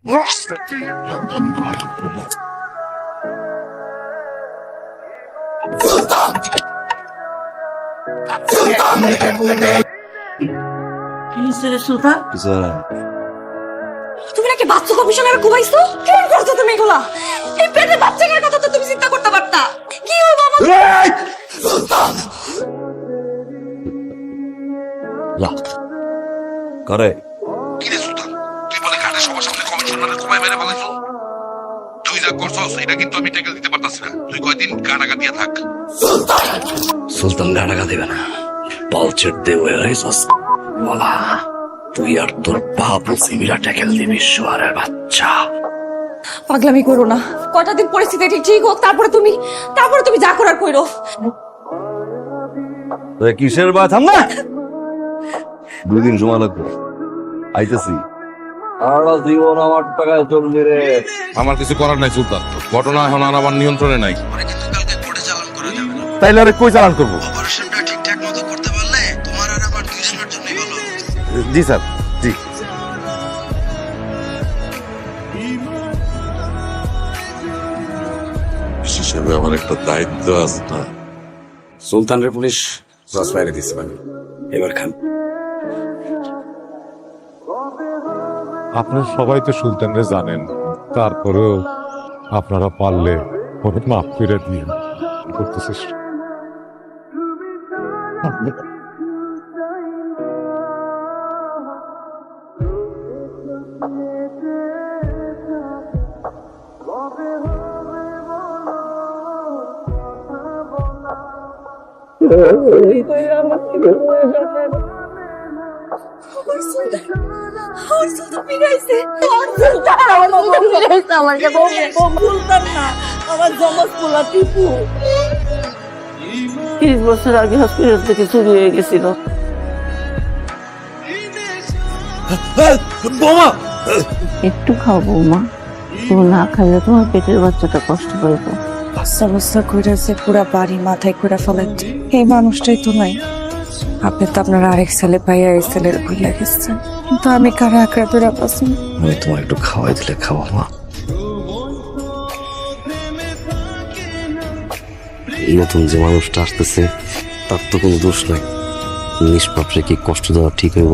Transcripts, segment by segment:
সুলতান, তুমি নাকি বাচ্চা কমিশনার ঘুমাইছো? কেন করছো তুমি এগুলা? এই পেটে বাচ্চাটার কথা তো তুমি চিন্তা করতে পারতা। কি হইব আমার? সুলতান করে কি রে সুলতান, তুই বলে ঘাটে সবার সামনে কমিশনারের ঘুমাই মেরে ফেলাইছো। তুই যা করছস এটা কিন্তু আমি টেকেল দিতে পারতাছি না। তুই কয়দিন গানাগা দিয়ে থাক। সুলতান গানাগা দেবে না, পালচের দেবে বলা। তুই আর তোর বাপ সিমিরা টেকেল দিবি, শুয়ারের বাচ্চা। পাগলামি করো না, কটা দিন পরিস্থিতি ঠিক হোক, তারপরে তুমি যা করার কইরো। কিসের বা থাম না, 2 দিন সময় লাগবে, আইতেছি। সারা জীবন আমার টাকায় চলবে রে। আমার কিছু করার নাই সুলতান, ঘটনা এখন আর আমার নিয়ন্ত্রণে নাই। তাইলে আরে কই চালান করবো? অপারেশনটা ঠিকঠাক মতো করতে পারলে তোমার আর আমার দুইজনের জন্যই ভালো। জি স্যার, জি। হিসেবে আমার একটা দায়িত্ব আছে না। সুলতানের পুলিশ ক্রস ফায়ারে দিছে মানে, এবার খান। আপনারা সবাই তো সুলতানরে জানেন, তারপরেও আপনারা পারলে ওকে মাফ করে দিয়ে করতেছিস। আমার জমজ পোলা টিপু 30 বছর আগে হসপিটাল থেকে চুরি হয়ে গেছিল। একটু খাও বৌমা, তুমি না খাইলে তোমার পেটের বাচ্চাটা কষ্ট পাইবো। বস্তা বস্তা কইরাছে, পুরা বাড়ি মাথায় করে ফেলাইছে। এই মানুষটাই তো নাই। আপনি তো আপনার আরেক ছেলে পাইয়া এই ছেলের ভুলে গেছেন, কিন্তু আমি কারা আঁকড়া ধরে পাচ্ছি। আমি তোমার একটু খাওয়াই দিলে খাওয়া মা। নতুন যে মানুষটা আসতেছে তার তো কোনো দোষ নাই, নিষ্পাপরে কি কষ্ট দেওয়া ঠিক হইব?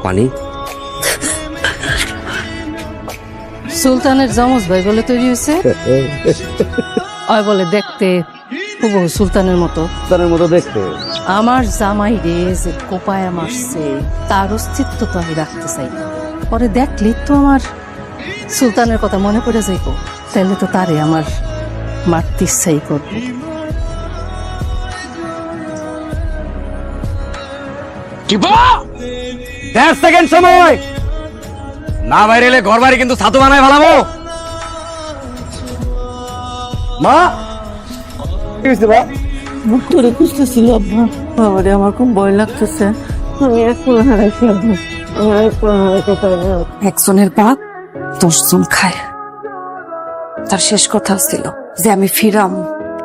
পানি সুলতানের জমজ ভাই বলে তৈরি হয়েছে, ওই বলে দেখতে হুবহু সুলতানের মতো। সুলতানের মতো দেখতে। আমার জামাই রে যে কোপায়া মারছে, তার অস্তিত্ব তো আমি রাখতে চাই। পরে দেখলি তো আমার সুলতানের কথা মনে পড়ে যাইব, তাহলে তো তারে আমার মারতে ইচ্ছাই করবো। সেকেন্ড সময় না বাইরে এলে ঘর বাড়ি কিন্তু ছাতু বানায় ভালামো। মা কি হয়েছে? বা মুখ ধরে খুঁজতেছিল আব্বা। বাবারে আমার খুব ভয় লাগতেছে, আমি এখন হারাইছি আব্বা, আমার এখন হারাইতে পারি না। একজনের বাপ 10 জন খায়। তার শেষ কথা ছিল যে আমি ফিরাম,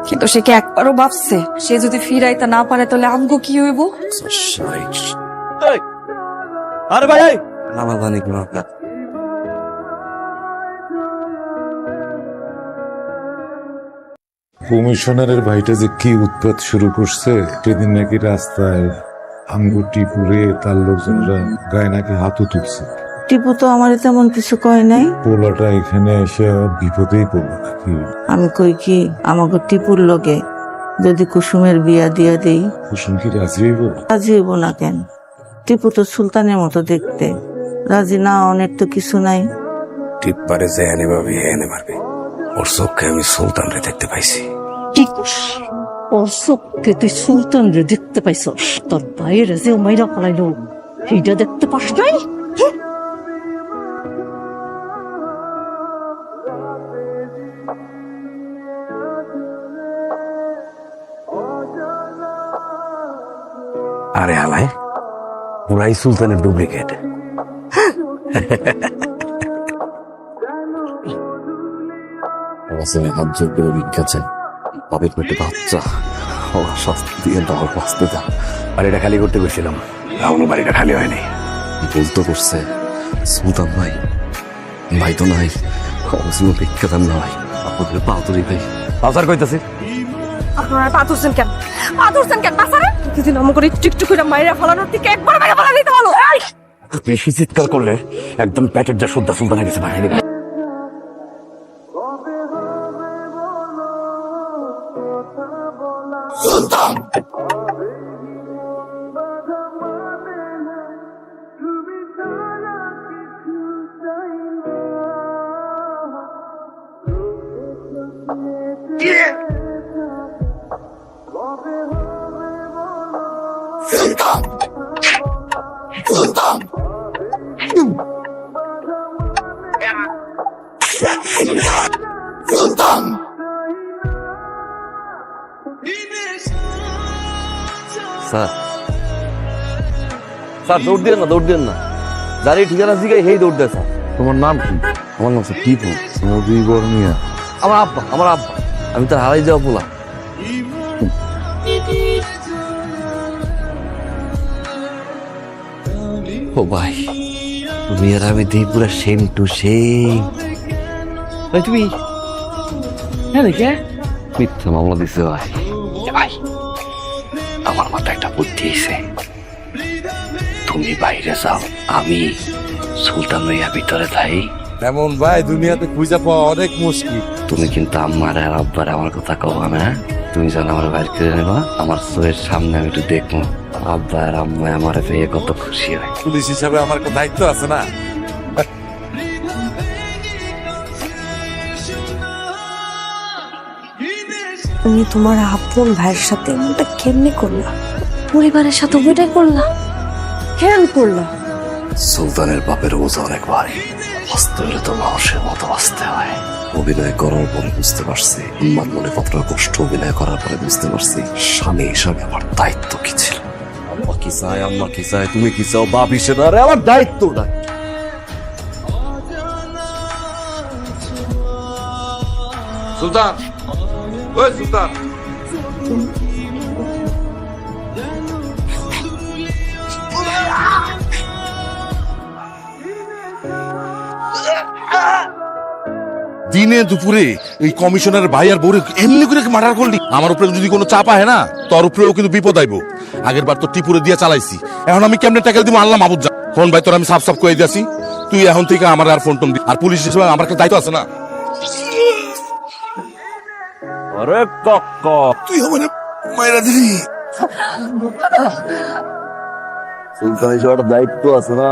কিন্তু সে কি একবারও ভাবছে সে যদি ফিরাইতে না পারে তাহলে আমগো কি হইব? আরে ভাই আমার জানি কি আপনার কমিশনারের ভাইটা যে কি উৎপাত শুরু করছে, সেদিন নাকি রাস্তায় আঙ্গুটি পুড়ে তার লোকজনরা গায়ে নাকি হাতও তুলছে। টিপু তো আমার তেমন কিছু কয় নাই। পোলাটা এখানে এসে বিপদেই পড়লো নাকি? আমি কই কি আমাকে টিপুর লগে যদি কুসুমের বিয়া দিয়া দেই, কুসুম কি রাজি হইব? রাজি হইব না কেন? টিপু তো সুলতানের মতো দেখতে, রাজি না অনেক তো কিছু নাই। টিপ পারে যে এনে ভাবি এনে মারবে। ওর চোখে আমি সুলতানরে দেখতে পাইছি। ওর চোখে তুই সুলতান রে দেখতে পাইছস? তোর বাইরে যে মাইরা ফেলাইলো সেইটা দেখতে পাস নাই? আরে হালায় পুরাই সুলতানের ডুপ্লিকেট। হাত জোর করে ভিক্ষা চাই, বাপের পেটে বাচ্চা, ওরা শাস্তি দিয়ে আমার বাঁচতে দাও। বাড়িটা খালি করতে গেছিলাম, এখনো বাড়িটা খালি হয়নি। ভুল তো করছে সুলতান ভাই, ভাই তো নাই, অবশ্যই ভিক্ষা দেন না ভাই, আপনাদের পাতুরি ভাই। পাচার কইতাছি আপনারা পাথরছেন কেন? পাথরছেন কেন বাসারে? যদি নাম করে টিকটুক করে মাইরা ফলানোর থেকে একবার মাইরা ফলা দিতে ভালো। বেশি চিৎকার করলে একদম প্যাকেট যা শুদ্ধা সুলতান হয়ে গেছে ভাই। স্যার স্যার দৌড় দিয়ে না, দৌড় দিয়ে না, যার এই ঠিকানা জিগাই হেই দৌড় দেয় স্যার। তোমার নাম কি? আমার নাম স্যার টিপু। নদী বর্মিয়া। আমার আব্বা, আমার আব্বা, আমি তার হারাই যাওয়া বলা। ও ভাই, তুমি আর আমি দিই পুরা সেম টু সেম। ভাই তুমি হ্যাঁ দেখে মিথ্যা মামলা দিছে ভাই। ভাই আমার মাথায় একটা বুদ্ধি এসে, তুমি বাইরে যাও, আমি সুলতান লইয়া ভিতরে থাই। এমন ভাই দুনিয়াতে খুঁজে পাওয়া অনেক মুশকিল। তুমি কিন্তু আম্মার আর আব্বার আমার কথা কবা না, তুমি যেন আমার বাইর করে নেবা, আমার চোখের সামনে আমি একটু দেখবো আব্বা আর আম্মা আমার পেয়ে কত খুশি হয়। পুলিশ হিসাবে আমার একটা দায়িত্ব আছে না? তুমি তোমার আপন ভাইয়ের সাথে এমনটা কেমনে করলা? পরিবারের সাথে ওইটাই করলা? কেন করলা? সুলতানের বাপের বোঝা অনেক ভারী, বাঁচতে হলে তো মানুষের মতো বাঁচতে হয়। অভিনয় করার পরে বুঝতে পারছি আমার মনে কতটা কষ্ট, অভিনয় করার পরে বুঝতে পারছি স্বামী হিসাবে আমার দায়িত্ব কি ছিল। আম্মা কি চায়, আম্মা কি চায়, তুমি কি চাও, বাপ হিসেবে আরে আমার দায়িত্ব নাই। সুলতান, ওই সুলতান, দিনে দুপুরে এই কমিশনার ভাই আর বউরে এমনি করে মার্ডার করলি? আমার উপরে যদি কোনো চাপ আহে না, তোর উপরেও কিন্তু বিপদ আইব। আগের বার তো টিপুরে দিয়ে চালাইছি, এখন আমি কেমনে ট্যাকেল দিব আল্লাহ মাহবুব যা। ফোন ভাই তোর আমি সাফ সাফ করে দিয়েছি, তুই এখন থেকে আমার আর ফোন টোন দি। আর পুলিশ হিসেবে আমার একটা দায়িত্ব আছে না? আরে কাকা, তুই আমার মায়েরা দিলি। সুলতান হিসেবে একটা দায়িত্ব আছে না।